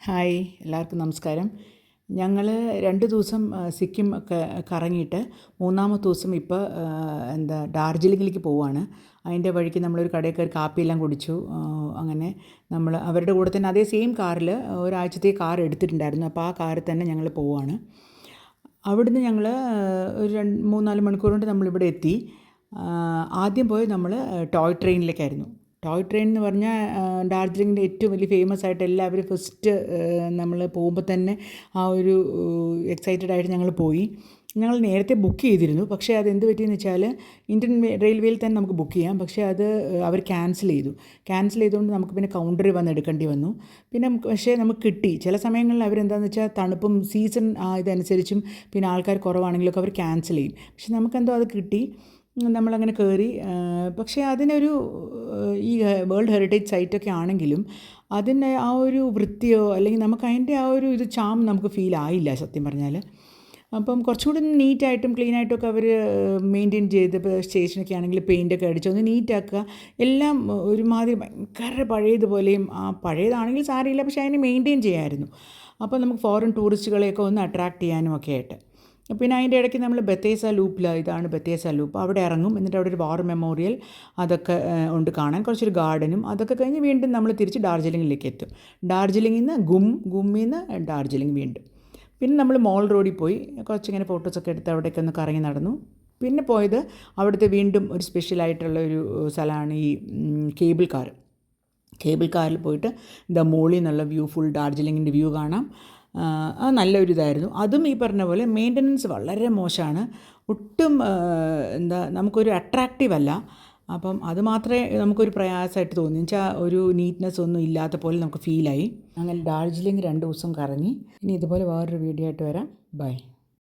Hi, എല്ലാവർക്കും നമസ്കാരം. ഞങ്ങൾ 2 ദിവസം സിക്കിം ഒക്കെ കറങ്ങിയിട്ട് മൂന്നാമത്തെ ദിവസം ഇപ്പോൾ ഡാർജിലിങ്ങിലേക്ക് പോവുകയാണ്. അതിൻ്റെ വഴിക്ക് നമ്മളൊരു കടയിൽ കയറി കാപ്പിയെല്ലാം കുടിച്ചു. അങ്ങനെ നമ്മൾ അവരുടെ കൂടെ തന്നെ അതേ സെയിം കാറിൽ ഒരാഴ്ചത്തെ കാർ എടുത്തിട്ടുണ്ടായിരുന്നു. അപ്പോൾ ആ കാറിൽ തന്നെ ഞങ്ങൾ പോവുകയാണ്. അവിടുന്ന് ഞങ്ങൾ ഒരു 3-4 മണിക്കൂർ കൊണ്ട് നമ്മളിവിടെ എത്തി. ആദ്യം പോയത് നമ്മൾ ടോയ് ട്രെയിനിലേക്കായിരുന്നു. ടോയ് ട്രെയിൻ എന്ന് പറഞ്ഞാൽ ഡാർജിലിങ്ങിൻ്റെ ഏറ്റവും വലിയ ഫേമസ് ആയിട്ട് എല്ലാവരും ഫസ്റ്റ് നമ്മൾ പോകുമ്പോൾ തന്നെ ആ ഒരു എക്സൈറ്റഡ് ആയിട്ട് ഞങ്ങൾ പോയി. ഞങ്ങൾ നേരത്തെ ബുക്ക് ചെയ്തിരുന്നു. പക്ഷേ അത് എന്ത് പറ്റിയെന്ന് വെച്ചാൽ ഇന്ത്യൻ റെയിൽവേയിൽ തന്നെ നമുക്ക് ബുക്ക് ചെയ്യാം. പക്ഷേ അത് അവർ ക്യാൻസൽ ചെയ്തുകൊണ്ട് നമുക്ക് പിന്നെ കൗണ്ടറിൽ വന്ന് എടുക്കേണ്ടി വന്നു. പിന്നെ പക്ഷേ നമുക്ക് കിട്ടി. ചില സമയങ്ങളിൽ അവരെന്താണെന്ന് വെച്ചാൽ തണുപ്പും സീസൺ ഇതനുസരിച്ചും പിന്നെ ആൾക്കാർ കുറവാണെങ്കിലൊക്കെ അവർ ക്യാൻസൽ ചെയ്യും. പക്ഷെ നമുക്കെന്തോ അത് കിട്ടി. നമ്മളങ്ങനെ കയറി. പക്ഷേ അതിനൊരു ഈ വേൾഡ് ഹെറിറ്റേജ് സൈറ്റൊക്കെ ആണെങ്കിലും അതിൻ്റെ ആ ഒരു വൃത്തിയോ അല്ലെങ്കിൽ നമുക്ക് അതിൻ്റെ ആ ഒരു ചാം നമുക്ക് ഫീൽ ആയില്ല സത്യം പറഞ്ഞാൽ. അപ്പം കുറച്ചും കൂടി നീറ്റായിട്ടും ക്ലീനായിട്ടും ഒക്കെ അവർ മെയിൻറ്റെയിൻ ചെയ്ത്, ഇപ്പോൾ സ്റ്റേഷനൊക്കെ ആണെങ്കിൽ പെയിൻറ്റൊക്കെ അടിച്ച് ഒന്ന് നീറ്റാക്കുക. എല്ലാം ഒരുമാതിരി ഭയങ്കര പഴയതുപോലെയും, ആ പഴയതാണെങ്കിൽ സാരമില്ല, പക്ഷേ അതിനെ മെയിൻറ്റെയിൻ ചെയ്യാമായിരുന്നു. അപ്പോൾ നമുക്ക് ഫോറിൻ ടൂറിസ്റ്റുകളെയൊക്കെ ഒന്ന് അട്രാക്റ്റ് ചെയ്യാനും ഒക്കെ ആയിട്ട്. പിന്നെ അതിൻ്റെ ഇടയ്ക്ക് നമ്മൾ ബത്തേസ ലൂപ്പിൽ, ഇതാണ് ബത്തേസ ലൂപ്പ്, അവിടെ ഇറങ്ങും. എന്നിട്ട് അവിടെ ഒരു വാർ മെമ്മോറിയൽ അതൊക്കെ ഉണ്ട് കാണാൻ, കുറച്ചൊരു ഗാർഡനും. അതൊക്കെ കഴിഞ്ഞ് വീണ്ടും നമ്മൾ തിരിച്ച് ഡാർജിലിങ്ങിലേക്ക് എത്തും. ഡാർജിലിങ്ങിൽ നിന്ന് ഗുമ്മിൽ നിന്ന് ഡാർജിലിംഗ് വീണ്ടും. പിന്നെ നമ്മൾ മോൾ റോഡിൽ പോയി കുറച്ചിങ്ങനെ ഫോട്ടോസൊക്കെ എടുത്ത് അവിടേക്ക് ഒന്ന് കറങ്ങി നടന്നു. പിന്നെ പോയത് അവിടുത്തെ വീണ്ടും ഒരു സ്പെഷ്യലായിട്ടുള്ള ഒരു സ്ഥലമാണ് ഈ കേബിൾ കാറിൽ പോയിട്ട് മുകളിൽ നിന്നുള്ള വ്യൂ, ഫുൾ ഡാർജിലിങ്ങിൻ്റെ വ്യൂ കാണാം. അത് നല്ലൊരു ഇതായിരുന്നു. അതും ഈ പറഞ്ഞ പോലെ മെയിൻ്റനൻസ് വളരെ മോശമാണ്. ഒട്ടും നമുക്കൊരു അട്രാക്റ്റീവ് അല്ല. അപ്പം അത് മാത്രമേ നമുക്കൊരു പ്രയാസമായിട്ട് തോന്നി. വെച്ചാൽ ഒരു നീറ്റ്നെസ് ഒന്നും ഇല്ലാത്ത പോലെ നമുക്ക് ഫീലായി. അങ്ങനെ ഡാർജിലിംഗ് 2 ദിവസം കറങ്ങി. ഇനി ഇതുപോലെ വേറൊരു വീഡിയോ ആയിട്ട് വരാം. ബൈ.